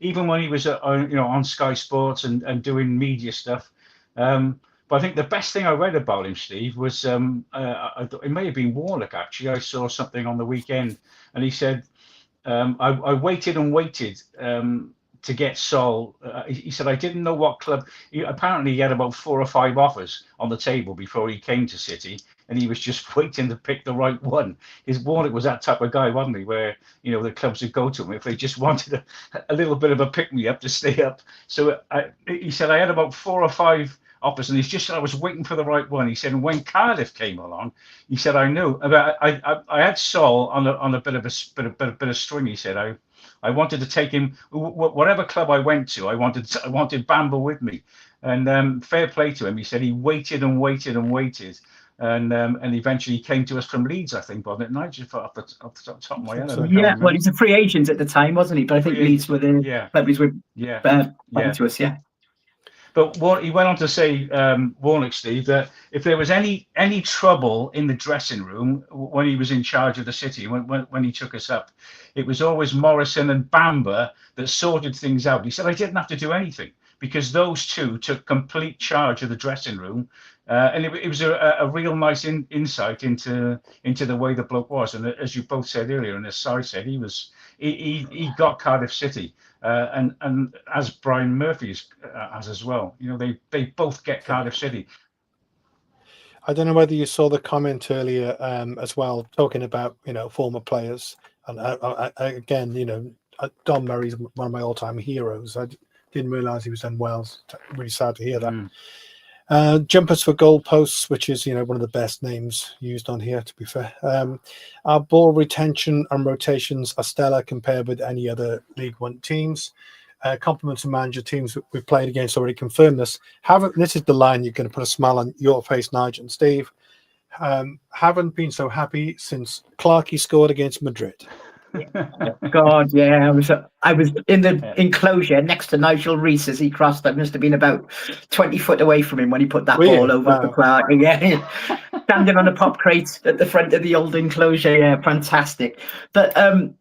Even when he was on Sky Sports and doing media stuff. But I think the best thing I read about him, Steve, was it may have been Warnock, actually. I saw something on the weekend, and he said, I waited and waited to get Sol. He said, I didn't know what club. Apparently, he had about 4 or 5 offers on the table before he came to City, and he was just waiting to pick the right one. His Warnock was that type of guy, wasn't he? Where the clubs would go to him if they just wanted a little bit of a pick me up to stay up. So he said, I had about 4 or 5 offers, and I was waiting for the right one. He said, and when Cardiff came along, he said, I knew about. I had Sol on a bit of a string. He said, I wanted to take him whatever club I went to. I wanted Bamba with me, and fair play to him. He said he waited and waited and waited, and eventually he came to us from Leeds, I think, wasn't it, Nigel? Off the top of my head. Yeah, well, he's a free agent at the time, wasn't he? But I think Leeds were the clubs were to us, yeah. But he went on to say, Warnock, Steve, that if there was any trouble in the dressing room when he was in charge of the City, when he took us up, it was always Morrison and Bamba that sorted things out. He said, I didn't have to do anything because those two took complete charge of the dressing room. And it was a real nice insight into the way the bloke was. And as you both said earlier, and as Si said, he got Cardiff City. And as Brian Murphy has as well, they both get Cardiff City. I don't know whether you saw the comment earlier as well, talking about former players, and again, Don Murray's one of my all-time heroes. I didn't realise he was unwell. It's really sad to hear that. Jumpers for goalposts, which is one of the best names used on here, to be fair. Our ball retention and rotations are stellar compared with any other League One teams. Compliments and manager teams we've played against already confirm this. This is the line you're going to put a smile on your face, Nigel and Steve. Haven't been so happy since Clarkey scored against Madrid. God, yeah, I was in the enclosure next to Nigel Rees as he crossed. I must have been about 20 foot away from him when he put that ball over for Clark. Yeah, standing on a pop crate at the front of the old enclosure. Yeah, fantastic. But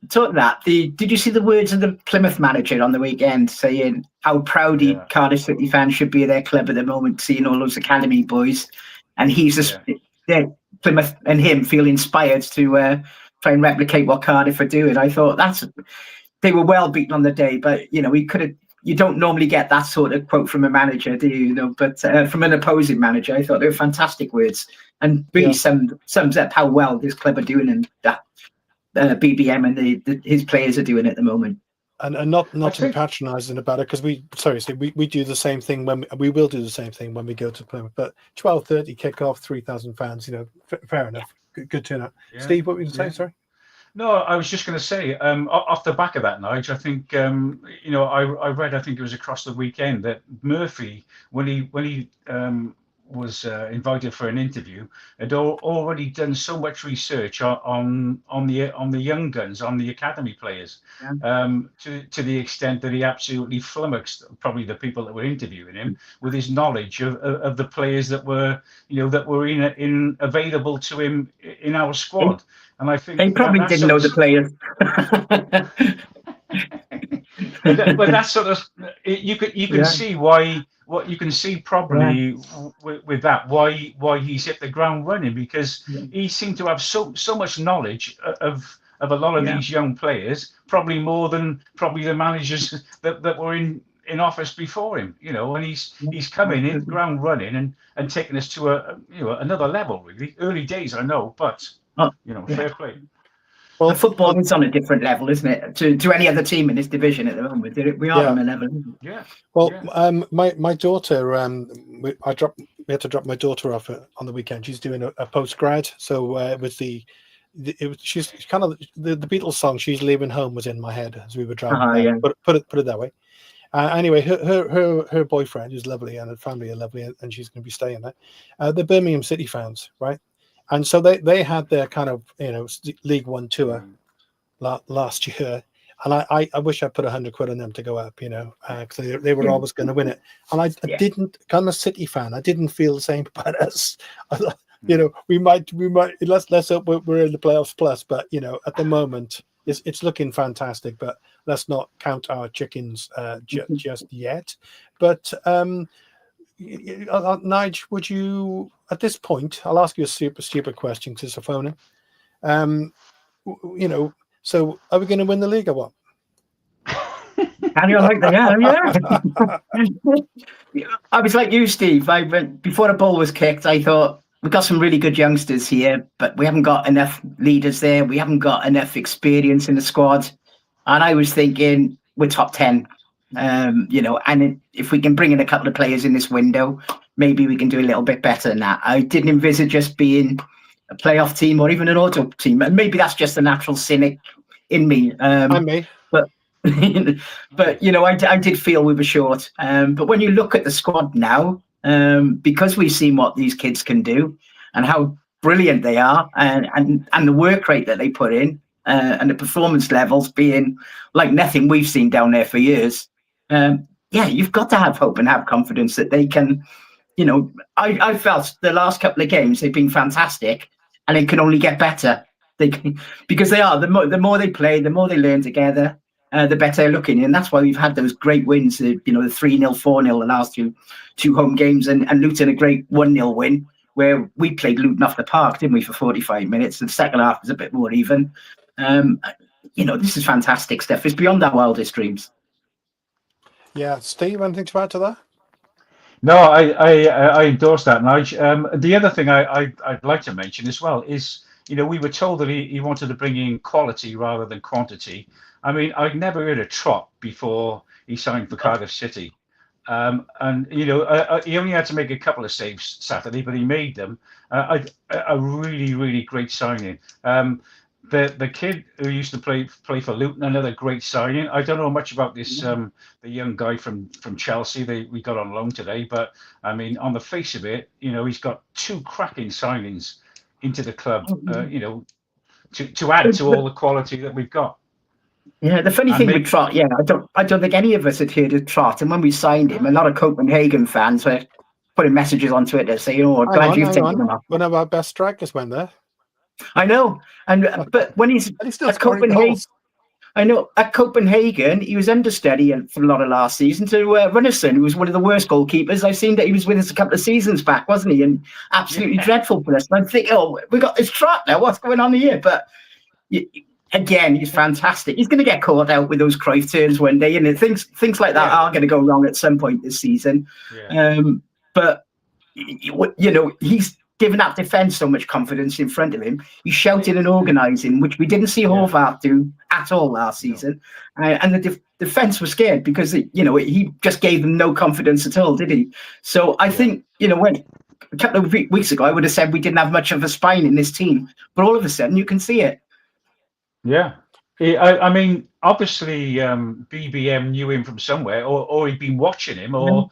talking that, did you see the words of the Plymouth manager on the weekend saying how proud Cardiff City fans should be of their club at the moment, seeing all those academy boys, and he's just Plymouth and him feel inspired to try and replicate what Cardiff are doing. I thought they were well beaten on the day, but you don't normally get that sort of quote from a manager, do you? But from an opposing manager, I thought they were fantastic words and really sums up how well this club are doing and that BBM and his players are doing at the moment. And not to be patronising about it, because we do the same thing when we will do the same thing when we go to Plymouth. But 12:30 kickoff, 3,000 fans. Fair enough. Good turnout. Yeah. Steve, what were you going to say? Sorry. No, I was just going to say, off the back of that, Nigel, I think I read, I think it was across the weekend, that Murphy, when he was invited for an interview, had already done so much research on the young guns, on the academy players, to the extent that he absolutely flummoxed probably the people that were interviewing him with his knowledge of the players that were in available to him in our squad. And I think He probably didn't know the players. but that's sort of you can see why. What you can see probably with that why he's hit the ground running, because he seemed to have so much knowledge of a lot of these young players, probably more than probably the managers that were in office before him, and he's coming in ground running and taking us to another level, really. Early days, I know, but fair play. Well, the football is on a different level, isn't it, to any other team in this division at the moment? We are on a level. Yeah. Well, my daughter, we had to drop my daughter off on the weekend. She's doing a postgrad, so it was she's kind of the Beatles song "She's Leaving Home" was in my head as we were driving. But put it that way. Anyway, her boyfriend is lovely and her family are lovely, and she's going to be staying there. They're Birmingham City fans, right? And so they had their kind of League One tour last year, and I wish I put £100 on them to go up, because they were always going to win it. And I didn't. I'm a City fan. I didn't feel the same about us. We might. Let's hope we're in the playoffs plus. But at the moment, it's looking fantastic. But let's not count our chickens just yet. But Nige, would you, at this point, I'll ask you a super stupid question because it's a phone in. So are we going to win the league or what? How do you like that? Yeah. I was like you, Steve. I went before the ball was kicked. I thought we've got some really good youngsters here, but we haven't got enough leaders there. We haven't got enough experience in the squad. And I was thinking we're top 10. And if we can bring in a couple of players in this window, maybe we can do a little bit better than that. I didn't envisage us being a playoff team or even an auto team, and maybe that's just a natural cynic in me. I'm me, but I did feel we were short. But when you look at the squad now, because we've seen what these kids can do and how brilliant they are, and the work rate that they put in, and the performance levels being like nothing we've seen down there for years. You've got to have hope and have confidence that they can, I felt the last couple of games, they've been fantastic and it can only get better. Because they are, the more they play, the more they learn together, the better they're looking. And that's why we've had those great wins, the 3-0, 4-0 the last two home games, and Luton a great 1-0 win where we played Luton off the park, didn't we, for 45 minutes? The second half was a bit more even. This is fantastic stuff. It's beyond our wildest dreams. Yeah, Steve, anything to add to that? No, I endorse that, Nige. The other thing I'd like to mention as well is, we were told that he wanted to bring in quality rather than quantity. I mean, I'd never heard of Trott before he signed for Cardiff City. He only had to make a couple of saves Saturday, but he made them. A really, really great signing. The kid who used to play for Luton, another great signing. I don't know much about this the young guy from Chelsea we got on loan today, but I mean, on the face of it, he's got two cracking signings into the club. To add to all the quality that we've got. Yeah, the funny thing with Trott, I don't think any of us had heard of Trott, and when we signed him, a lot of Copenhagen fans were putting messages on Twitter saying, glad you've taken him off. One of our best strikers went there. I know, but when he's still at Copenhagen, at Copenhagen, he was understudy for a lot of last season to Runnison, who was one of the worst goalkeepers. I've seen that he was with us a couple of seasons back, wasn't he? And absolutely dreadful for us. And I'm thinking, we got this Trott now. What's going on here? But again, he's fantastic. He's going to get caught out with those Cruyff turns one day, and things like that are going to go wrong at some point this season. Yeah. But he's given that defence so much confidence in front of him. He's shouting and organising, which we didn't see Horvath do at all last season. And the defence was scared because he just gave them no confidence at all, did he? So I think when a couple of weeks ago I would have said we didn't have much of a spine in this team, but all of a sudden you can see it. Yeah, I mean, obviously BBM knew him from somewhere, or he'd been watching him, or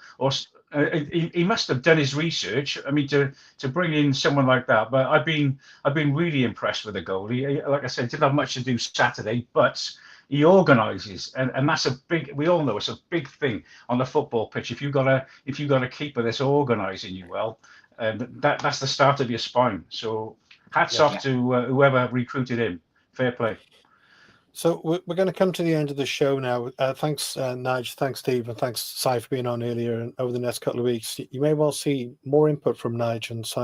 He must have done his research. I mean, to bring in someone like that. But I've been really impressed with the goalie. Like I said, didn't have much to do Saturday, but he organises, and that's a big. We all know it's a big thing on the football pitch. If you got a keeper that's organising you well, that's the start of your spine. So hats off to whoever recruited him. Fair play. So we're going to come to the end of the show now. Thanks, Nige. Thanks, Steve, and thanks, Si, for being on earlier. And over the next couple of weeks, you may well see more input from Nige and Si.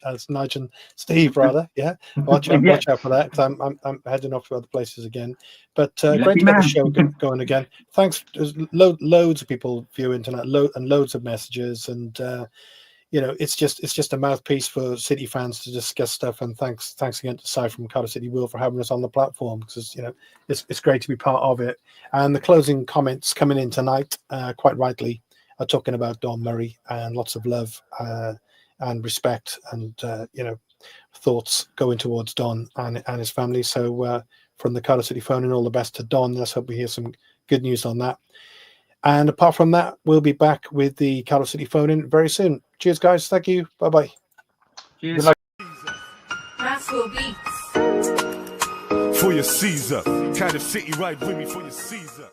As Nige and Steve, rather. Yeah, watch out for that, because I'm heading off to other places again. But great to get the show going again. Thanks. There's loads of people viewing tonight, and loads of messages, and it's just a mouthpiece for City fans to discuss stuff. And thanks again to Si from Cardiff City Wheel for having us on the platform, because it's great to be part of it. And the closing comments coming in tonight, quite rightly, are talking about Don Murray and lots of love and respect and thoughts going towards Don and his family. So from the Cardiff City phone, and all the best to Don. Let's hope we hear some good news on that. And apart from that, we'll be back with the Cardiff City phone-in very soon. Cheers, guys. Thank you. Bye-bye. Cheers. Maxwell Beats. For your Caesar. Cardiff City, ride with me for your Caesar.